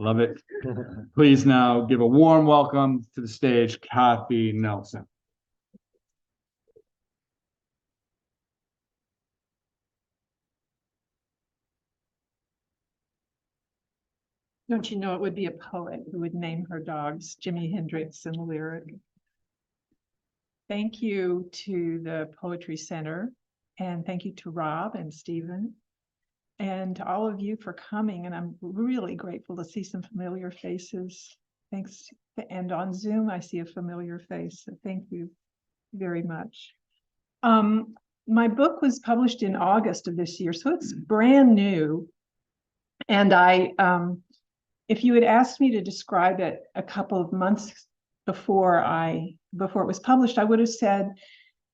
Love it. Please now give a warm welcome to the stage, Kathy Nelson. Don't you know it would be a poet who would name her dogs Jimi Hendrix in the lyric? Thank you to the Poetry Center, and thank you to Rob and Stephen, and to all of you for coming. And I'm really grateful to see some familiar faces. Thanks. And on Zoom, I see a familiar face. So thank you very much. My book was published in August of this year, so it's brand new. And if you had asked me to describe it a couple of months before it was published, I would have said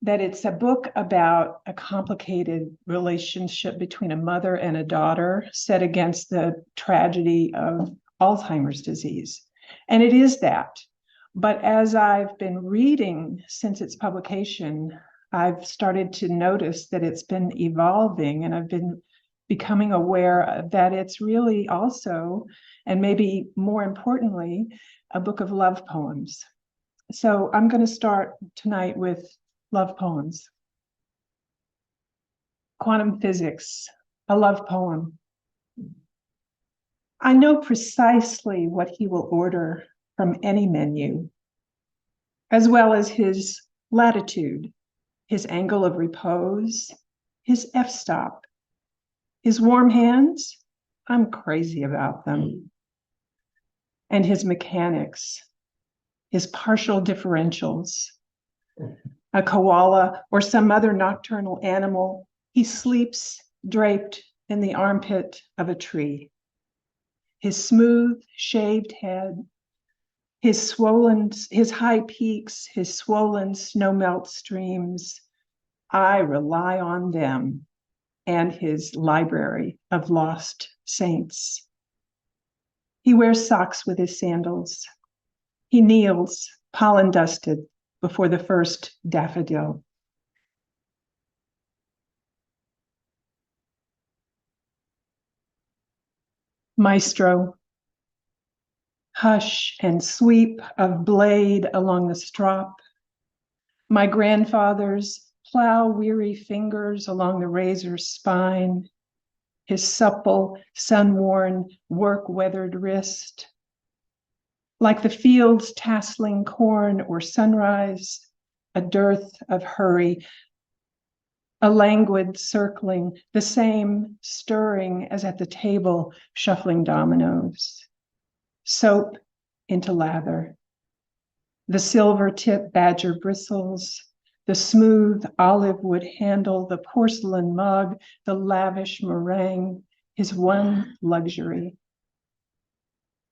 that it's a book about a complicated relationship between a mother and a daughter set against the tragedy of Alzheimer's disease. And it is that. But as I've been reading since its publication, I've started to notice that it's been evolving, and I've been becoming aware that it's really also, and maybe more importantly, a book of love poems. So I'm going to start tonight with love poems. Quantum Physics, a love poem. I know precisely what he will order from any menu, as well as his latitude, his angle of repose, his f-stop. His warm hands, I'm crazy about them. And his mechanics, his partial differentials. A koala or some other nocturnal animal, he sleeps draped in the armpit of a tree. His smooth, shaved head, his high peaks, his swollen snowmelt streams, I rely on them. And his library of lost saints. He wears socks with his sandals. He kneels, pollen dusted, before the first daffodil. Maestro. Hush and sweep of blade along the strop. My grandfather's plow-weary fingers along the razor's spine, his supple, sun-worn, work-weathered wrist. Like the fields tasseling corn or sunrise, a dearth of hurry, a languid circling, the same stirring as at the table, shuffling dominoes. Soap into lather. The silver-tip badger bristles, the smooth olive wood handle, the porcelain mug, the lavish meringue, his one luxury.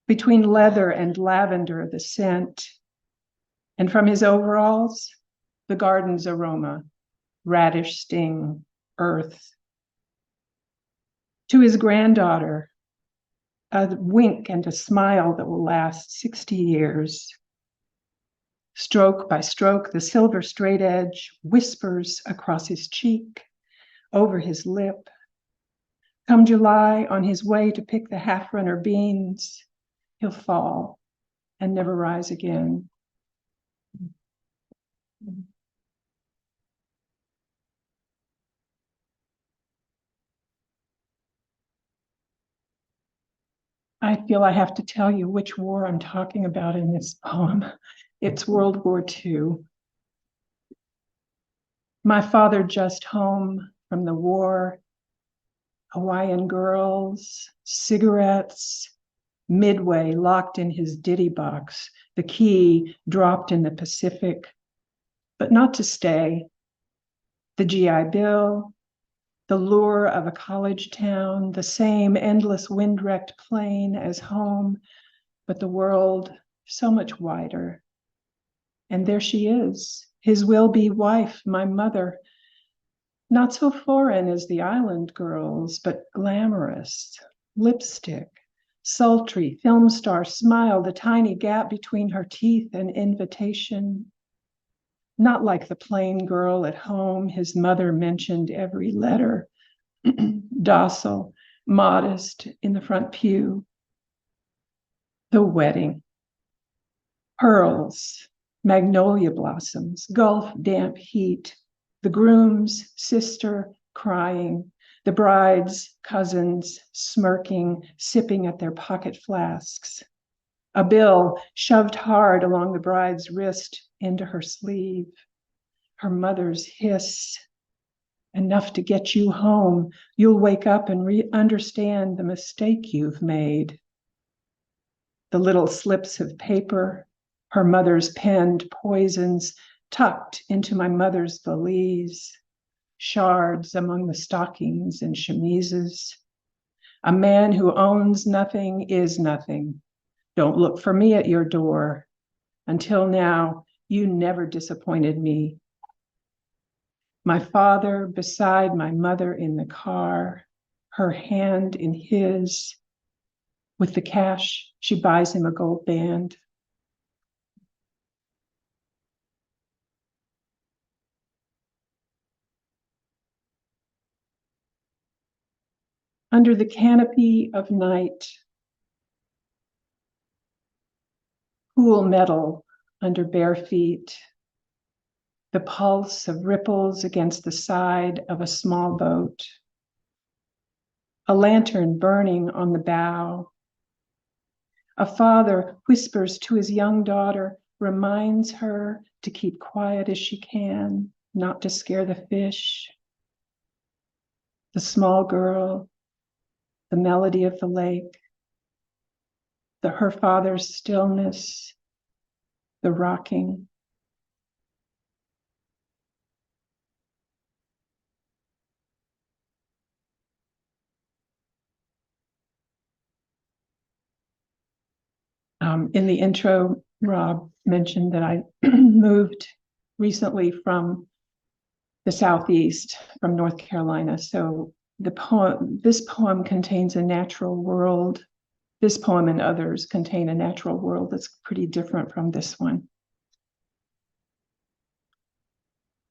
Between leather and lavender, the scent, and from his overalls, the garden's aroma, radish sting, earth. To his granddaughter, a wink and a smile that will last 60 years. Stroke by stroke, the silver straight edge whispers across his cheek, over his lip. Come July, on his way to pick the half-runner beans, he'll fall and never rise again. I feel I have to tell you which war I'm talking about in this poem. It's World War II. My father just home from the war, Hawaiian girls, cigarettes, Midway locked in his ditty box, the key dropped in the Pacific, but not to stay. The GI Bill, the lure of a college town, the same endless wind-wrecked plain as home, but the world so much wider. And there she is, his will-be wife, my mother, not so foreign as the island girls, but glamorous, lipstick, sultry, film star smile, the tiny gap between her teeth and invitation. Not like the plain girl at home, his mother mentioned every letter, docile, modest in the front pew. The wedding. Pearls, magnolia blossoms, Gulf damp heat, the groom's sister crying, the bride's cousins smirking, sipping at their pocket flasks. A bill shoved hard along the bride's wrist into her sleeve. Her mother's hiss. Enough to get you home. You'll wake up and understand the mistake you've made. The little slips of paper, her mother's penned poisons tucked into my mother's valise, shards among the stockings and chemises. A man who owns nothing is nothing. Don't look for me at your door. Until now, you never disappointed me. My father beside my mother in the car, her hand in his. With the cash, she buys him a gold band. Under the canopy of night, cool metal under bare feet, the pulse of ripples against the side of a small boat, a lantern burning on the bow. A father whispers to his young daughter, reminds her to keep quiet as she can, not to scare the fish. The small girl, the melody of the lake, her father's stillness, the rocking. In the intro, Rob mentioned that I moved recently from the Southeast, from North Carolina. So this poem contains a natural world. This poem and others contain a natural world that's pretty different from this one.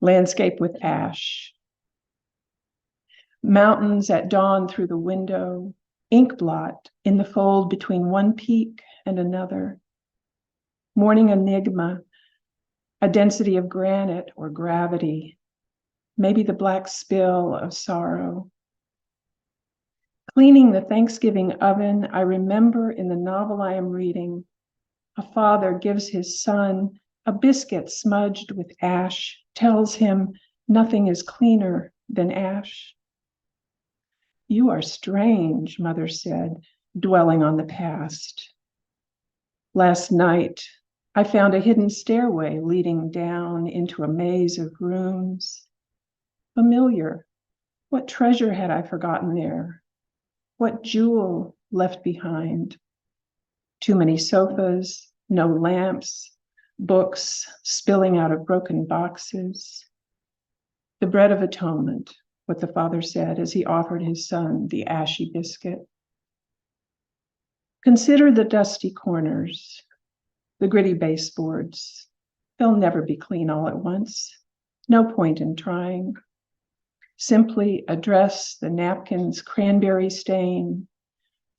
Landscape with ash. Mountains at dawn through the window, ink blot in the fold between one peak and another. Morning enigma, a density of granite or gravity, maybe the black spill of sorrow. Cleaning the Thanksgiving oven, I remember in the novel I am reading, a father gives his son a biscuit smudged with ash, tells him nothing is cleaner than ash. You are strange, mother said, dwelling on the past. Last night, I found a hidden stairway leading down into a maze of rooms. Familiar. What treasure had I forgotten there? What jewel left behind? Too many sofas, no lamps, books spilling out of broken boxes. The bread of atonement, what the father said as he offered his son the ashy biscuit. Consider the dusty corners, the gritty baseboards. They'll never be clean all at once. No point in trying. Simply address the napkin's cranberry stain,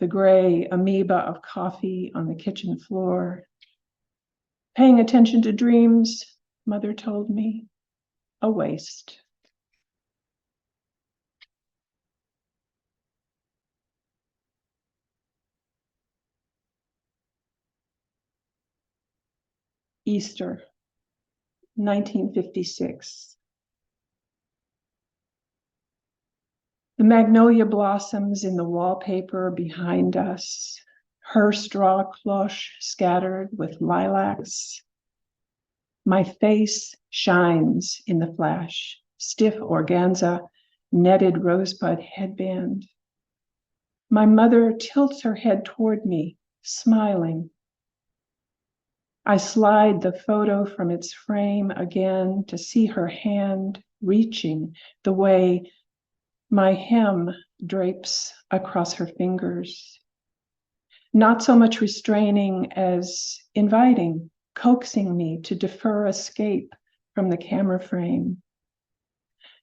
the gray amoeba of coffee on the kitchen floor. Paying attention to dreams, mother told me, a waste. Easter, 1956. The magnolia blossoms in the wallpaper behind us, her straw cloche scattered with lilacs. My face shines in the flash, stiff organza, netted rosebud headband. My mother tilts her head toward me, smiling. I slide the photo from its frame again to see her hand reaching the way my hem drapes across her fingers. Not so much restraining as inviting, coaxing me to defer escape from the camera frame.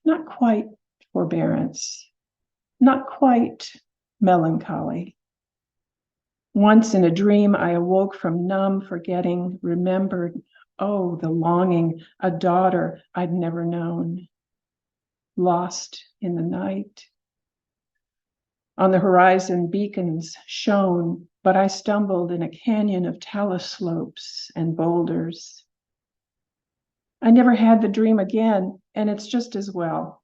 Not quite forbearance, not quite melancholy. Once in a dream, I awoke from numb forgetting, remembered, oh, the longing, a daughter I'd never known, lost in the night. On the horizon, beacons shone, but I stumbled in a canyon of talus slopes and boulders. I never had the dream again, and it's just as well.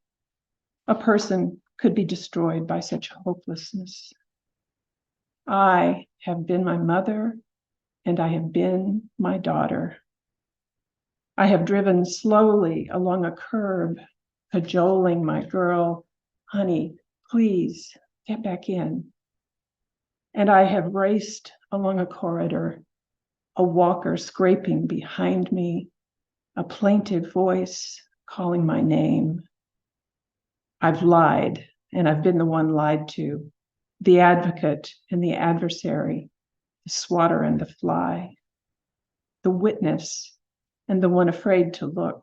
A person could be destroyed by such hopelessness. I have been my mother, and I have been my daughter. I have driven slowly along a curb, cajoling my girl, honey, please get back in. And I have raced along a corridor, a walker scraping behind me, a plaintive voice calling my name. I've lied, and I've been the one lied to, the advocate and the adversary, the swatter and the fly, the witness and the one afraid to look.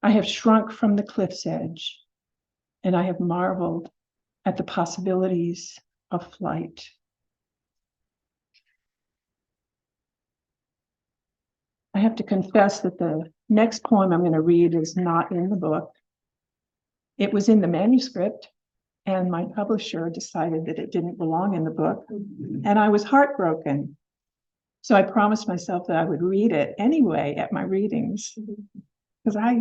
I have shrunk from the cliff's edge, and I have marveled at the possibilities of flight. I have to confess that the next poem I'm going to read is not in the book. It was in the manuscript, and my publisher decided that it didn't belong in the book, and I was heartbroken. So I promised myself that I would read it anyway at my readings, because I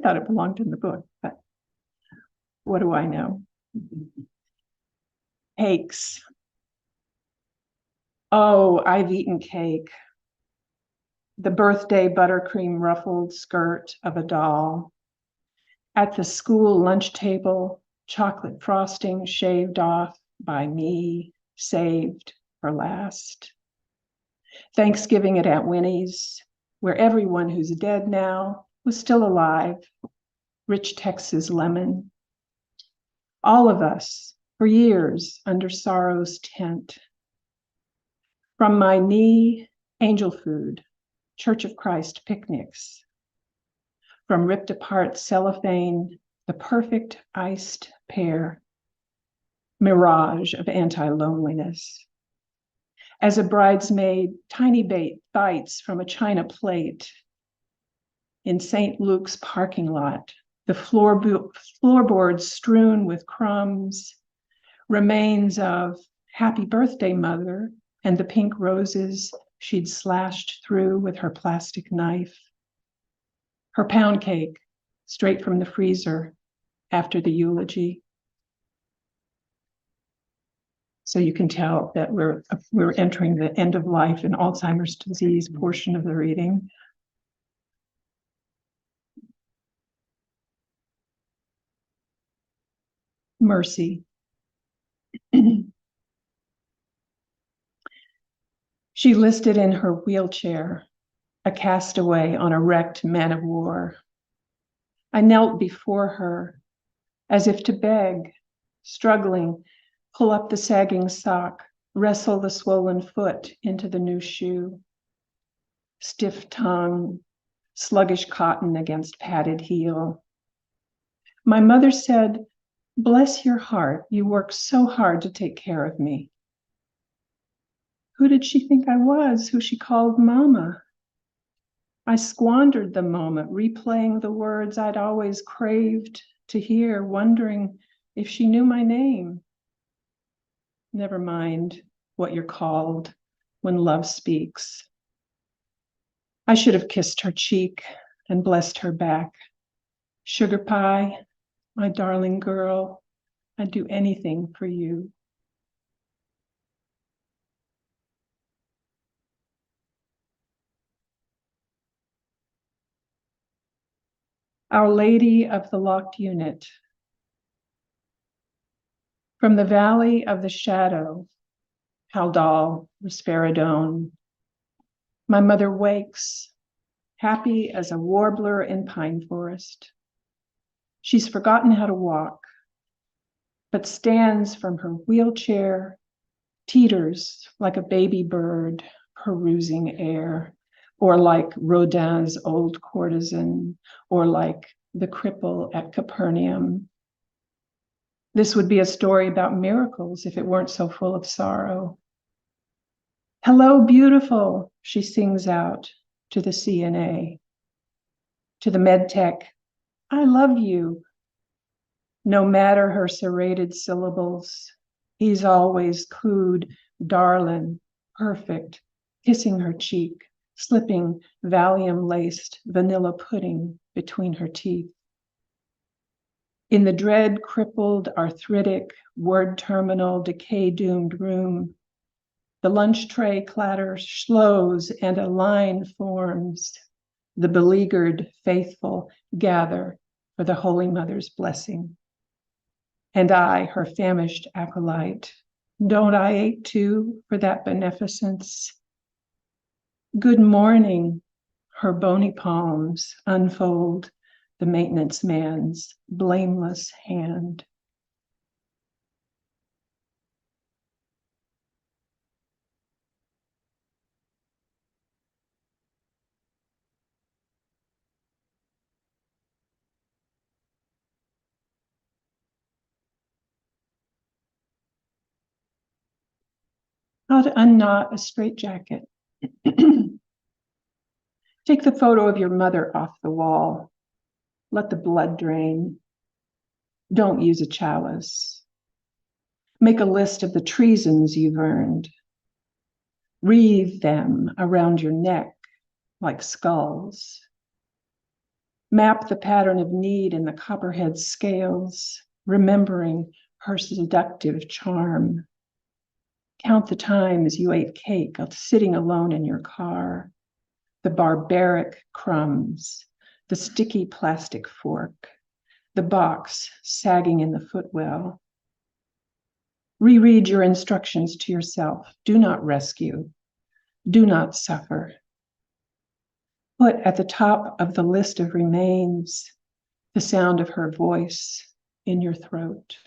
thought it belonged in the book, but what do I know? Cakes. Oh, I've eaten cake. The birthday buttercream ruffled skirt of a doll. At the school lunch table, chocolate frosting shaved off by me, saved for last. Thanksgiving at Aunt Winnie's, where everyone who's dead now was still alive. Rich Texas lemon. All of us, for years, under sorrow's tent. From my knee, angel food, Church of Christ picnics. From ripped apart cellophane, the perfect iced pear. Mirage of anti-loneliness. As a bridesmaid, tiny bites from a china plate. In St. Luke's parking lot, the floorboards strewn with crumbs, remains of happy birthday, mother, and the pink roses she'd slashed through with her plastic knife. Her pound cake, straight from the freezer after the eulogy. So you can tell that we're entering the end of life and Alzheimer's disease portion of the reading. Mercy. She listed in her wheelchair, a castaway on a wrecked man of war. I knelt before her as if to beg, struggling, pull up the sagging sock, wrestle the swollen foot into the new shoe. Stiff tongue, sluggish cotton against padded heel. My mother said, "Bless your heart, you work so hard to take care of me." Who did she think I was, who she called Mama? I squandered the moment, replaying the words I'd always craved to hear, wondering if she knew my name. Never mind what you're called when love speaks. I should have kissed her cheek and blessed her back. Sugar pie, my darling girl, I'd do anything for you. Our Lady of the Locked Unit. From the Valley of the Shadow, Haldol, Risperidone. My mother wakes, happy as a warbler in pine forest. She's forgotten how to walk, but stands from her wheelchair, teeters like a baby bird perusing air, or like Rodin's old courtesan, or like the cripple at Capernaum. This would be a story about miracles if it weren't so full of sorrow. Hello, beautiful, she sings out to the CNA. To the med tech, I love you. No matter her serrated syllables, he's always cooed, darlin', perfect, kissing her cheek, slipping Valium-laced vanilla pudding between her teeth. In the dread, crippled, arthritic, word terminal, decay-doomed room, the lunch tray clatter slows and a line forms. The beleaguered faithful gather for the Holy Mother's blessing. And I, her famished acolyte, don't I ache too for that beneficence? Good morning, her bony palms unfold the maintenance man's blameless hand. How to unknot a straitjacket. Take the photo of your mother off the wall. Let the blood drain. Don't use a chalice. Make a list of the treasons you've earned. Wreathe them around your neck like skulls. Map the pattern of need in the copperhead scales, remembering her seductive charm. Count the times you ate cake sitting alone in your car, the barbaric crumbs, the sticky plastic fork, the box sagging in the footwell. Reread your instructions to yourself. Do not rescue. Do not suffer. Put at the top of the list of remains the sound of her voice in your throat.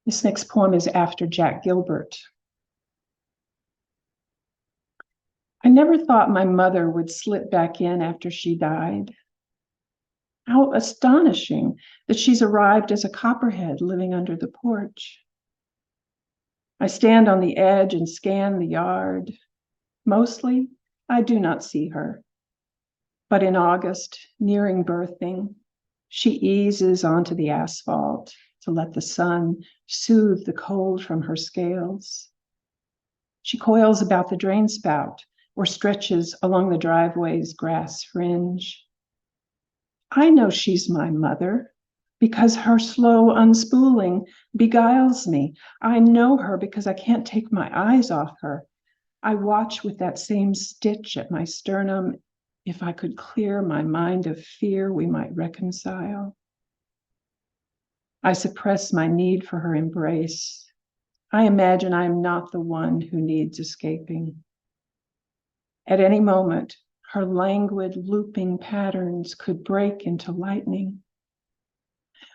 This next poem is after Jack Gilbert. I never thought my mother would slip back in after she died. How astonishing that she's arrived as a copperhead living under the porch. I stand on the edge and scan the yard. Mostly, I do not see her. But in August, nearing birthing, she eases onto the asphalt to let the sun soothe the cold from her scales. She coils about the drain spout or stretches along the driveway's grass fringe. I know she's my mother because her slow unspooling beguiles me. I know her because I can't take my eyes off her. I watch with that same stitch at my sternum. If I could clear my mind of fear, we might reconcile. I suppress my need for her embrace. I imagine I am not the one who needs escaping. At any moment, her languid looping patterns could break into lightning.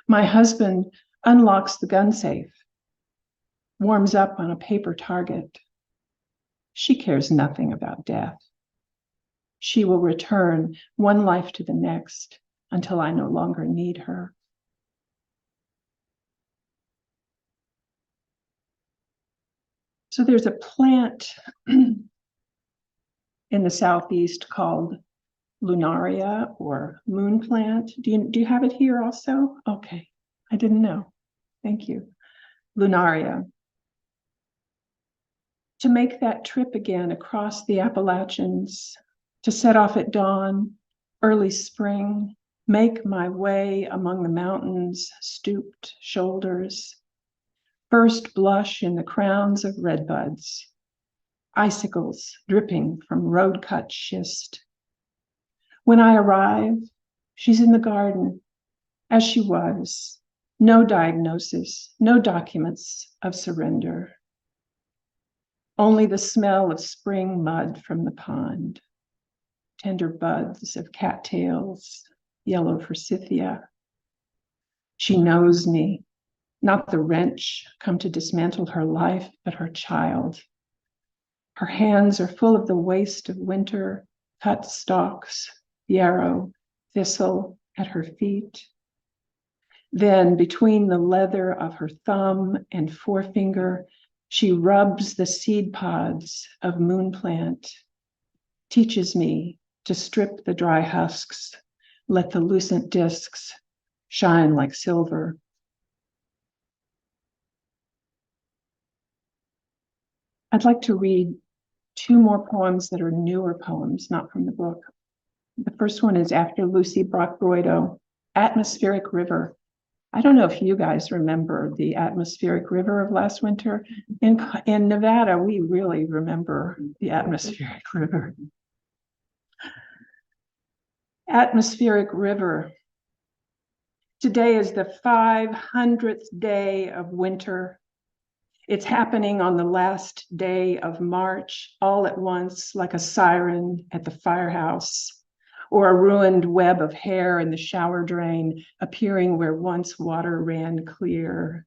My husband unlocks the gun safe, warms up on a paper target. She cares nothing about death. She will return one life to the next until I no longer need her. So there's a plant in the Southeast called lunaria or moon plant. Do you have it here also? Okay, I didn't know. Thank you. Lunaria. To make that trip again across the Appalachians, to set off at dawn, early spring, make my way among the mountains' stooped shoulders, first blush in the crowns of redbuds, icicles dripping from road-cut schist. When I arrive, she's in the garden, as she was, no diagnosis, no documents of surrender. Only the smell of spring mud from the pond, tender buds of cattails, yellow forsythia. She knows me, not the wrench come to dismantle her life, but her child. Her hands are full of the waste of winter, cut stalks, yarrow, thistle at her feet. Then between the leather of her thumb and forefinger, she rubs the seed pods of moonplant, teaches me to strip the dry husks, let the lucent discs shine like silver. I'd like to read two more poems that are newer poems, not from the book. The first one is after Lucy Brock-Broido, Atmospheric River. I don't know if you guys remember the atmospheric river of last winter. In Nevada, we really remember the atmospheric river. Atmospheric river. Today is the 500th day of winter. It's happening on the last day of March, all at once, like a siren at the firehouse, or a ruined web of hair in the shower drain appearing where once water ran clear,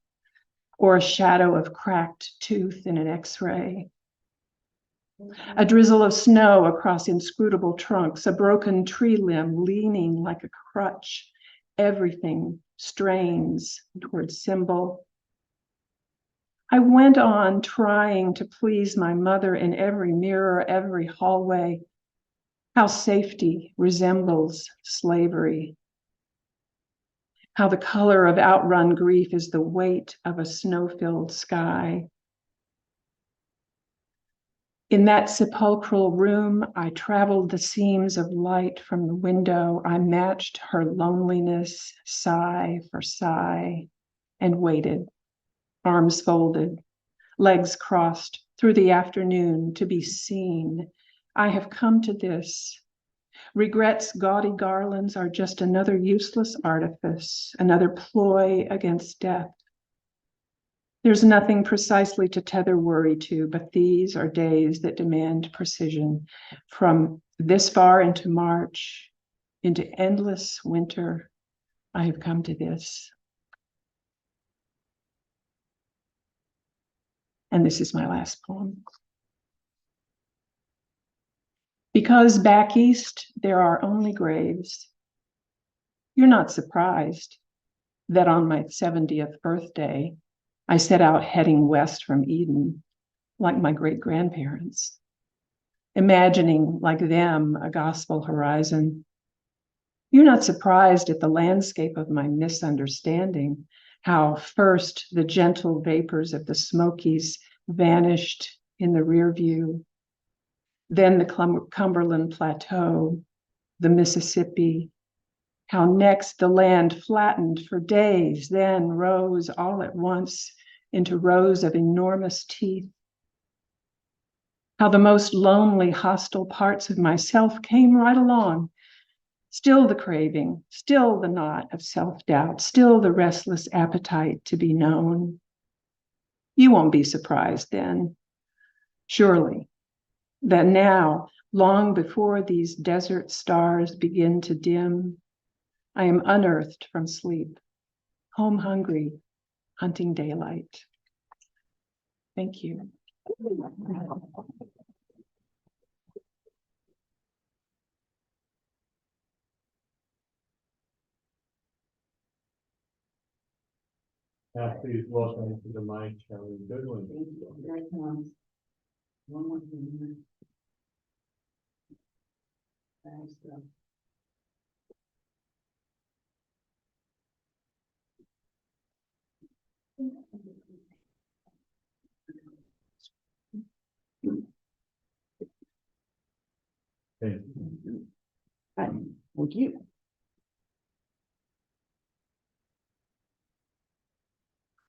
or a shadow of cracked tooth in an X-ray. A drizzle of snow across inscrutable trunks, a broken tree limb leaning like a crutch. Everything strains towards symbol. I went on trying to please my mother in every mirror, every hallway. How safety resembles slavery. How the color of outrun grief is the weight of a snow-filled sky. In that sepulchral room, I traveled the seams of light from the window. I matched her loneliness, sigh for sigh, and waited, arms folded, legs crossed through the afternoon to be seen. I have come to this. Regret's gaudy garlands are just another useless artifice, another ploy against death. There's nothing precisely to tether worry to, but these are days that demand precision. From this far into March, into endless winter, I have come to this. And this is my last poem. Because back east, there are only graves. You're not surprised that on my 70th birthday, I set out heading west from Eden, like my great-grandparents, imagining like them a gospel horizon. You're not surprised at the landscape of my misunderstanding, how first the gentle vapors of the Smokies vanished in the rear view, then the Cumberland Plateau, the Mississippi, how next the land flattened for days, then rose all at once into rows of enormous teeth. How the most lonely, hostile parts of myself came right along. Still the craving, still the knot of self-doubt, still the restless appetite to be known. You won't be surprised then, surely, that now, long before these desert stars begin to dim, I am unearthed from sleep, home hungry, hunting daylight. Thank you. Please welcome to the mic, Kelly Goodwin. Here it comes. One more thing here. Thanks, Bill. Thank Hi, thank you.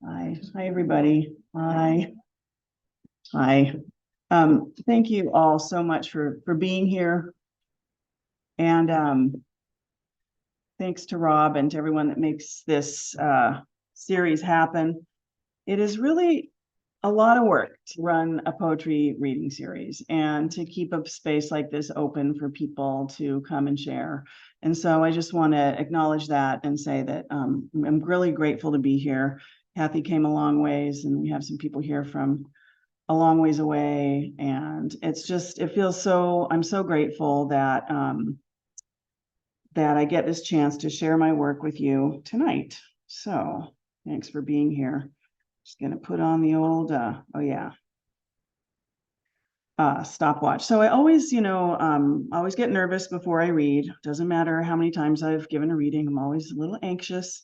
Hi, everybody. Hi. Thank you all so much for being here. And thanks to Rob and to everyone that makes this series happen. It is really a lot of work to run a poetry reading series and to keep a space like this open for people to come and share. And so I just want to acknowledge that and say that I'm really grateful to be here. Kathy came a long ways, and we have some people here from a long ways away. And it's just, it feels so, I'm so grateful that, that I get this chance to share my work with you tonight. So thanks for being here. Just gonna put on the old, stopwatch. So I always, always get nervous before I read. Doesn't matter how many times I've given a reading, I'm always a little anxious.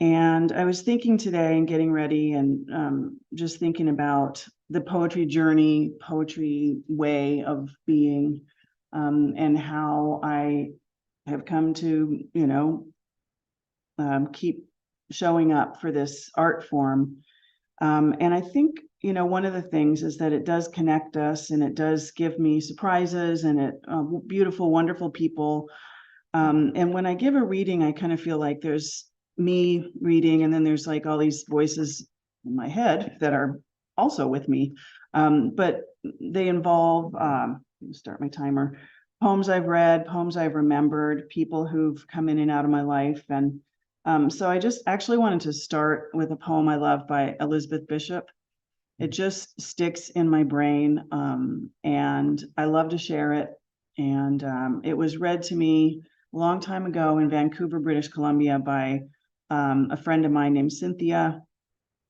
And I was thinking today and getting ready and just thinking about the poetry journey, poetry way of being, and how I have come to, keep showing up for this art form. And I think, one of the things is that it does connect us and it does give me surprises and beautiful, wonderful people. And when I give a reading, I kind of feel like there's me reading, and then there's like all these voices in my head that are also with me. But they involve, start my timer, poems I've read, poems I've remembered, people who've come in and out of my life. And so I just actually wanted to start with a poem I love by Elizabeth Bishop. It just sticks in my brain, and I love to share it. And it was read to me a long time ago in Vancouver, British Columbia by a friend of mine named Cynthia,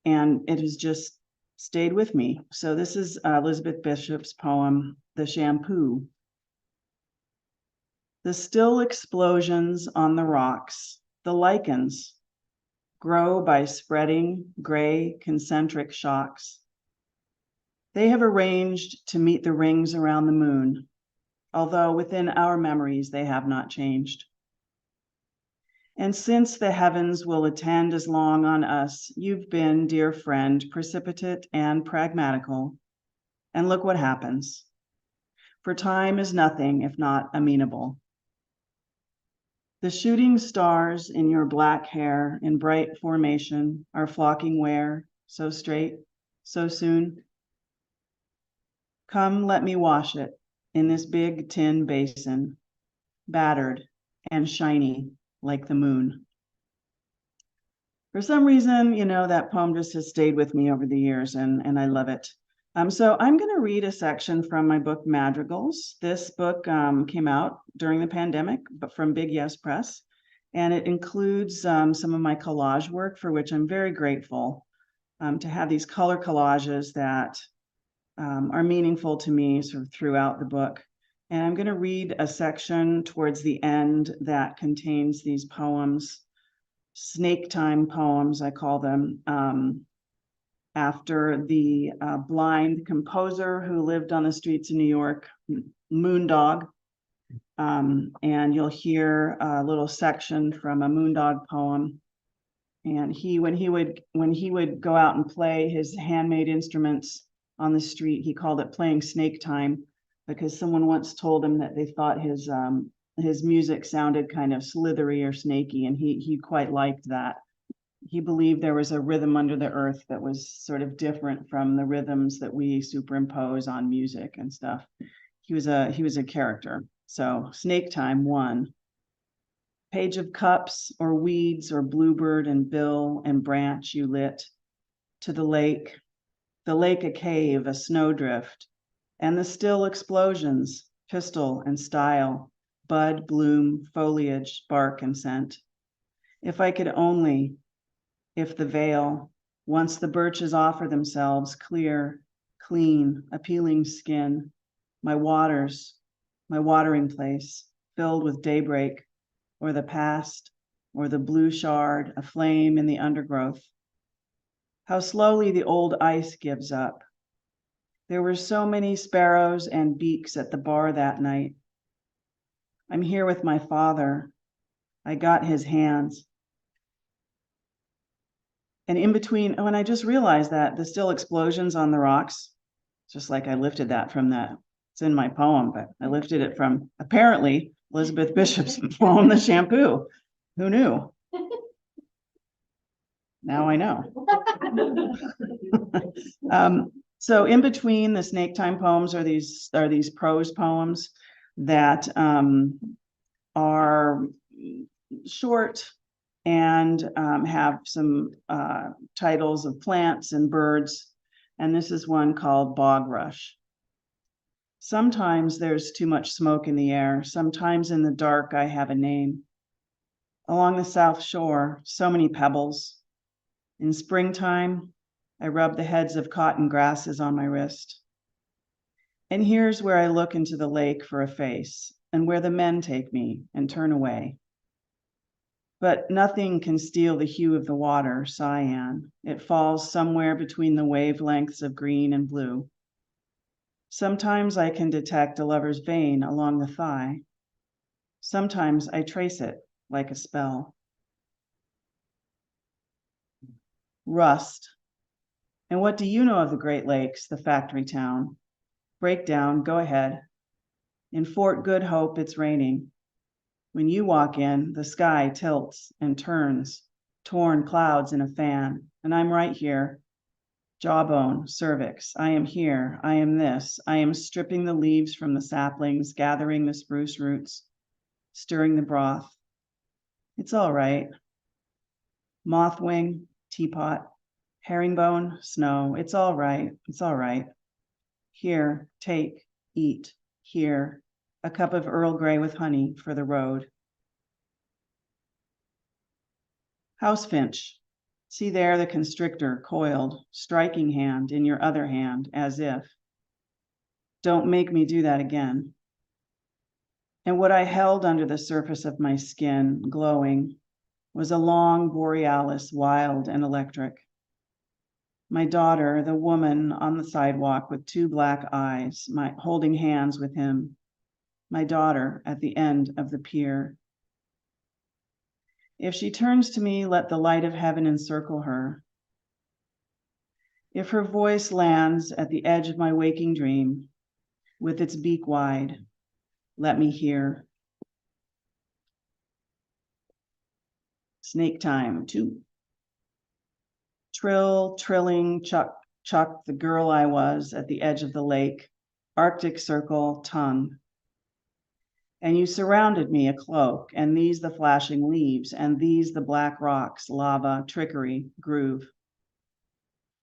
and it has just stayed with me. So this is Elizabeth Bishop's poem, The Shampoo. The still explosions on the rocks, the lichens, grow by spreading gray concentric shocks. They have arranged to meet the rings around the moon, although within our memories they have not changed. And since the heavens will attend as long on us, you've been, dear friend, precipitate and pragmatical. And look what happens. For time is nothing if not amenable. The shooting stars in your black hair in bright formation are flocking where, so straight, so soon. Come, let me wash it in this big tin basin, battered and shiny like the moon. For some reason, that poem just has stayed with me over the years, and I love it. So I'm going to read a section from my book, Madrigals. This book came out during the pandemic, but from Big Yes Press, and it includes some of my collage work, for which I'm very grateful to have these color collages that are meaningful to me sort of throughout the book. And I'm going to read a section towards the end that contains these poems, snake time poems, I call them, after the blind composer who lived on the streets of New York, Moondog. And you'll hear a little section from a Moondog poem. And when he would go out and play his handmade instruments on the street, he called it playing snake time, because someone once told him that they thought his music sounded kind of slithery or snaky, and he quite liked that. He believed there was a rhythm under the earth that was sort of different from the rhythms that we superimpose on music and stuff. He was a character. So Snake Time 1. Page of cups or weeds or bluebird and bill and branch you lit to the lake a cave, a snowdrift, and the still explosions, pistol and style, bud, bloom, foliage, bark, and scent. If I could only, if the veil, once the birches offer themselves, clear, clean, appealing skin, my waters, my watering place, filled with daybreak, or the past, or the blue shard, aflame in the undergrowth. How slowly the old ice gives up. There were so many sparrows and beaks at the bar that night. I'm here with my father. I got his hands. And in between, and I just realized that the still explosions on the rocks, just like I lifted that from that, it's in my poem, but I lifted it from apparently Elizabeth Bishop's poem, The Shampoo. Who knew? Now I know. So in between the snake time poems are these prose poems that are short and have some titles of plants and birds. and this is one called Bog Rush. Sometimes there's too much smoke in the air. Sometimes in the dark, I have a name. Along the South Shore, so many pebbles. In springtime, I rub the heads of cotton grasses on my wrist. And here's where I look into the lake for a face, and where the men take me and turn away. But nothing can steal the hue of the water, cyan. It falls somewhere between the wavelengths of green and blue. Sometimes I can detect a lover's vein along the thigh. Sometimes I trace it like a spell. Rust. And what do you know of the Great Lakes, the factory town? Breakdown, go ahead. In Fort Good Hope, it's raining. When you walk in, the sky tilts and turns, torn clouds in a fan, and I'm right here. Jawbone, cervix, I am here, I am this, I am stripping the leaves from the saplings, gathering the spruce roots, stirring the broth. It's all right. Mothwing, teapot, herringbone, snow, it's all right, it's all right. Here, take, eat, here, a cup of Earl Grey with honey for the road. Housefinch, see there the constrictor coiled, striking hand in your other hand, as if. Don't make me do that again. And what I held under the surface of my skin, glowing, was a long borealis, wild and electric. My daughter, the woman on the sidewalk with two black eyes, holding hands with him. My daughter at the end of the pier. If she turns to me, let the light of heaven encircle her. If her voice lands at the edge of my waking dream, with its beak wide, let me hear. Snake time, 2. Trill, trilling, chuck, chuck, the girl I was at the edge of the lake, Arctic circle, tongue. And you surrounded me, a cloak, and these the flashing leaves, and these the black rocks, lava, trickery, groove.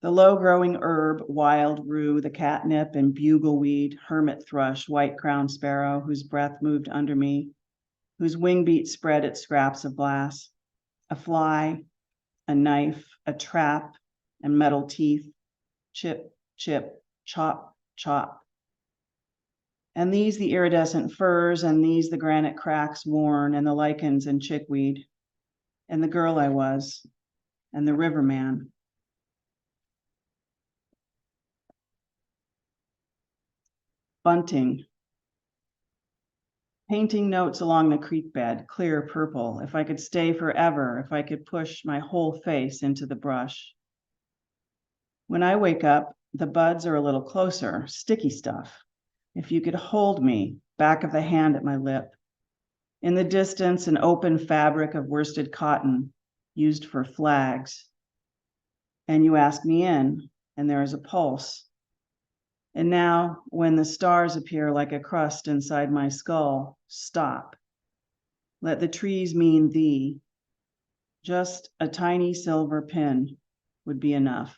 The low-growing herb, wild rue, the catnip and bugleweed, hermit thrush, white-crowned sparrow, whose breath moved under me, whose wing beat spread its scraps of glass, a fly, a knife, a trap, and metal teeth, chip, chip, chop, chop. And these the iridescent firs, and these the granite cracks worn, and the lichens and chickweed, and the girl I was, and the riverman. Bunting. Painting notes along the creek bed, clear purple. If I could stay forever, if I could push my whole face into the brush. When I wake up, the buds are a little closer, sticky stuff. If you could hold me, back of the hand at my lip. In the distance, an open fabric of worsted cotton used for flags. And you ask me in, and there is a pulse. And now, when the stars appear like a crust inside my skull, stop. Let the trees mean thee. Just a tiny silver pin would be enough.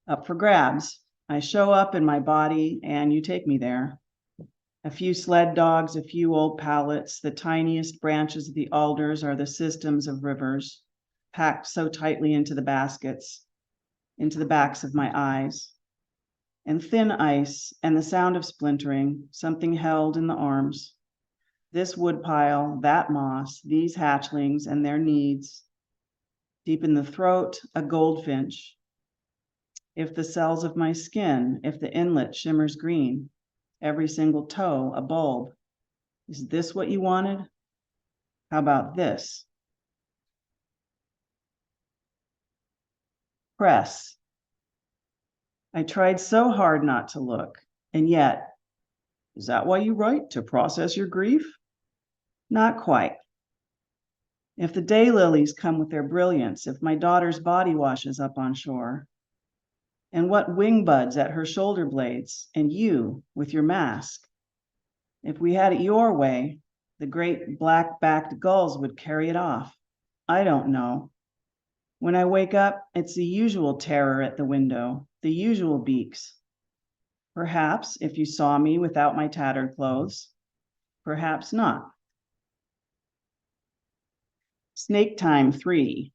Up for grabs. I show up in my body and you take me there. A few sled dogs, a few old pallets, the tiniest branches of the alders are the systems of rivers, packed so tightly into the baskets, into the backs of my eyes. And thin ice and the sound of splintering, something held in the arms. This woodpile, that moss, these hatchlings and their needs. Deep in the throat, a goldfinch. If the cells of my skin, if the inlet shimmers green, every single toe a bulb. Is this what you wanted? How about this? Press. I tried so hard not to look, and yet, is that why you write, to process your grief? Not quite. If the daylilies come with their brilliance, if my daughter's body washes up on shore, and what wing buds at her shoulder blades, and you with your mask. If we had it your way, the great black-backed gulls would carry it off. I don't know. When I wake up, it's the usual terror at the window, the usual beaks. Perhaps if you saw me without my tattered clothes, perhaps not. Snake time 3.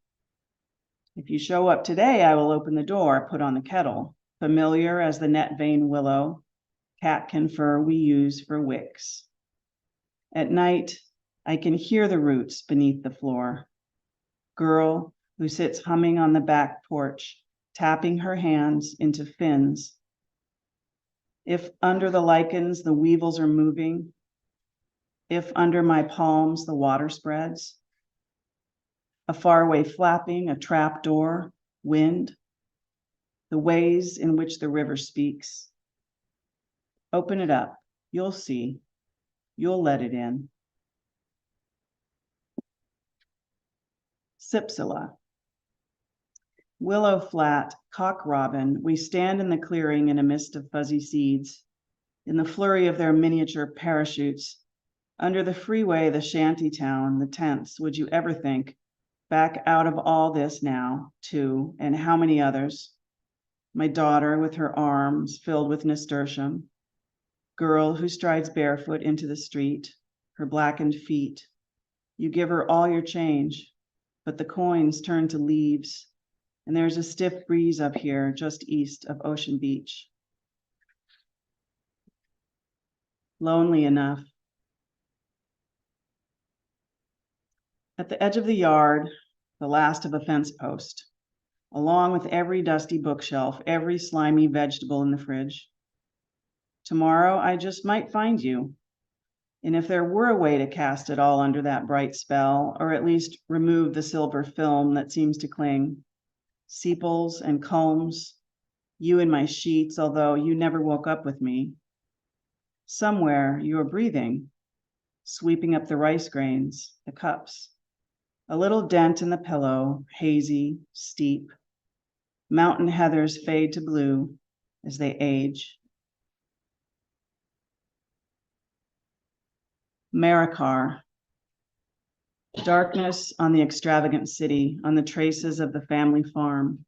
If you show up today, I will open the door, put on the kettle, familiar as the net vein willow, catkin fir we use for wicks. At night, I can hear the roots beneath the floor. Girl who sits humming on the back porch, tapping her hands into fins. If under the lichens the weevils are moving, if under my palms the water spreads, a faraway flapping, a trap door, wind, the ways in which the river speaks. Open it up, you'll see, you'll let it in. Cypsela. Willow flat, cock robin, we stand in the clearing in a mist of fuzzy seeds, in the flurry of their miniature parachutes, under the freeway, the shanty town, the tents, would you ever think, back out of all this now, too, and how many others? My daughter with her arms filled with nasturtium, girl who strides barefoot into the street, her blackened feet. You give her all your change, but the coins turn to leaves, and there's a stiff breeze up here just east of Ocean Beach. Lonely enough. At the edge of the yard, the last of a fence post, along with every dusty bookshelf, every slimy vegetable in the fridge. Tomorrow, I just might find you. And if there were a way to cast it all under that bright spell, or at least remove the silver film that seems to cling, sepals and combs, you in my sheets, although you never woke up with me. Somewhere you are breathing, sweeping up the rice grains, the cups. A little dent in the pillow, hazy, steep. Mountain heathers fade to blue as they age. Marikar. Darkness on the extravagant city, on the traces of the family farm.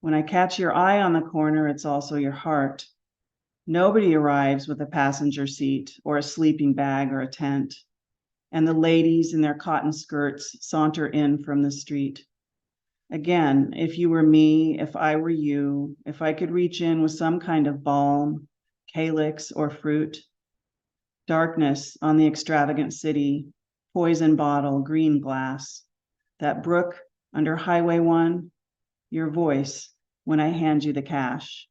When I catch your eye on the corner, it's also your heart. Nobody arrives with a passenger seat or a sleeping bag or a tent. And the ladies in their cotton skirts saunter in from the street. Again, if you were me, if I were you, if I could reach in with some kind of balm, calyx, or fruit. Darkness on the extravagant city, poison bottle, green glass. That brook under Highway 1, your voice when I hand you the cash.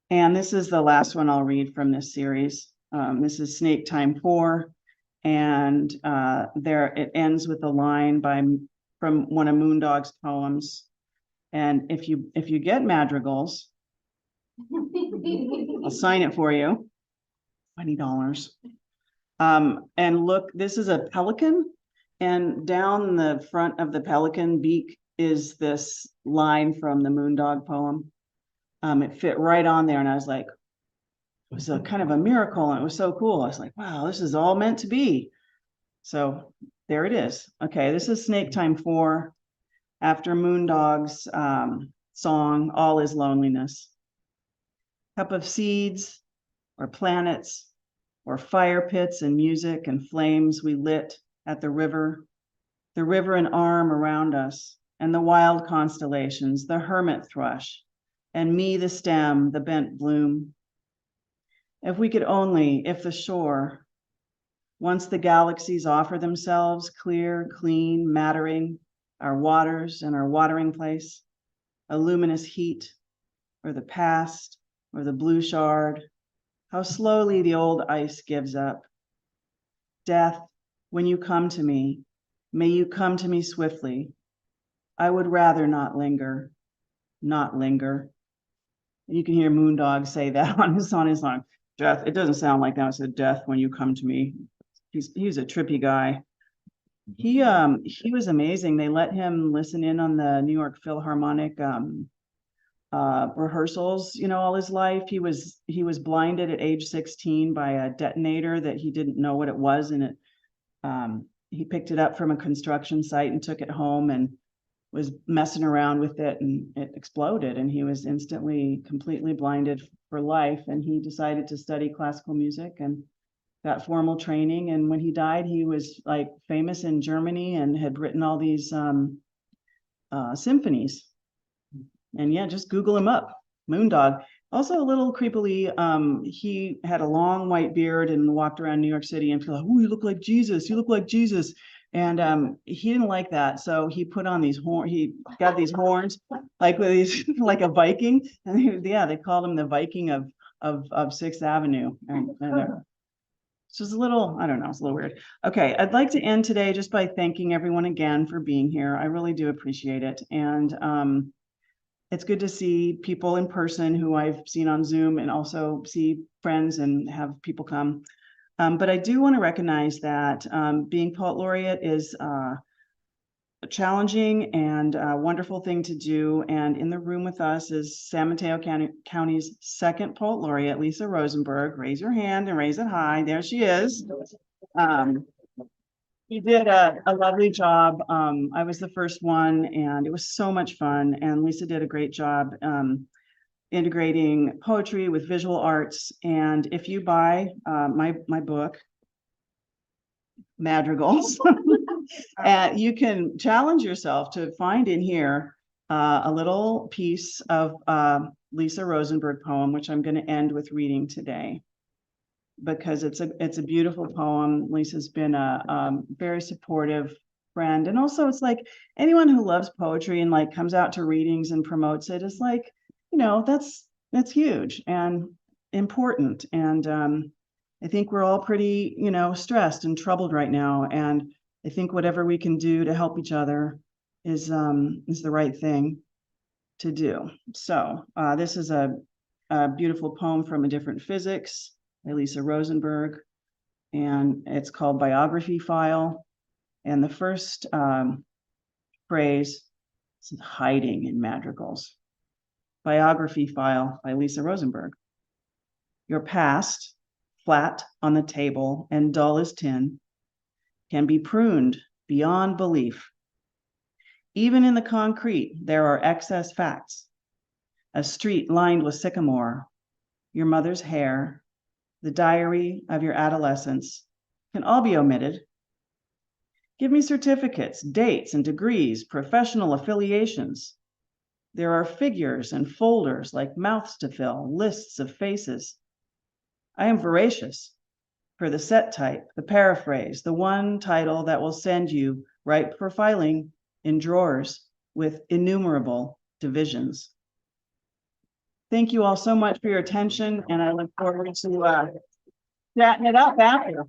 And this is the last one I'll read from this series. This is Snake Time 4, and there it ends with a line from one of Moondog's poems. And if you get madrigals, I'll sign it for you, $20. And look, this is a pelican, and down the front of the pelican beak is this line from the Moondog poem. It fit right on there, and I was like, it was a kind of a miracle, and it was so cool. I was like, wow, this is all meant to be. So there it is. Okay, this is Snake Time 4, after Moondog's song, All Is Loneliness. Cup of seeds, or planets, or fire pits and music and flames we lit at the river an arm around us, and the wild constellations, the hermit thrush, and me the stem, the bent bloom. If we could only, if the shore, once the galaxies offer themselves clear, clean, mattering, our waters and our watering place, a luminous heat, or the past, or the blue shard, how slowly the old ice gives up. Death, when you come to me, may you come to me swiftly. I would rather not linger, not linger. And you can hear Moondog say that on his song. Death, it doesn't sound like that. It said, death, when you come to me. He's a trippy guy. He was amazing. They let him listen in on the New York Philharmonic rehearsals, all his life. He was blinded at age 16 by a detonator that he didn't know what it was, and he picked it up from a construction site and took it home and was messing around with it, and it exploded, and he was instantly completely blinded for life. And he decided to study classical music and got formal training. And when he died, he was like famous in Germany and had written all these symphonies. And yeah, just Google him up, Moondog. Also a little creepily, he had a long white beard and walked around New York City and feel like, oh, you look like Jesus, you look like Jesus. And he didn't like that. So he put on these he got these horns, like with these, like a Viking. And yeah, they called him the Viking of Sixth Avenue. And it's just a little, I don't know, it's a little weird. Okay, I'd like to end today just by thanking everyone again for being here. I really do appreciate it. And it's good to see people in person who I've seen on Zoom, and also see friends and have people come. But I do want to recognize that being poet laureate is a challenging and wonderful thing to do. And in the room with us is San Mateo County's second poet laureate, Lisa Rosenberg. Raise your hand and raise it high. There she is. You did a lovely job. I was the first one, and it was so much fun. And Lisa did a great job integrating poetry with visual arts. And if you buy my book, Madrigals, you can challenge yourself to find in here a little piece of Lisa Rosenberg poem, which I'm going to end with reading today, because it's a beautiful poem. Lisa's been a very supportive friend. And also it's like anyone who loves poetry and like comes out to readings and promotes it is like, you know, that's huge and important. And I think we're all pretty, you know, stressed and troubled right now. And I think whatever we can do to help each other is the right thing to do. So this is a beautiful poem from A Different Physics by Lisa Rosenberg, and it's called Biography File. And the first phrase is hiding in madrigals. Biography File by Lisa Rosenberg. Your past, flat on the table and dull as tin, can be pruned beyond belief. Even in the concrete, there are excess facts. A street lined with sycamore, your mother's hair, the diary of your adolescence can all be omitted. Give me certificates, dates, and degrees, professional affiliations. There are figures and folders like mouths to fill, lists of faces. I am voracious for the set type, the paraphrase, the one title that will send you ripe for filing in drawers with innumerable divisions. Thank you all so much for your attention, and I look forward to chatting it up after.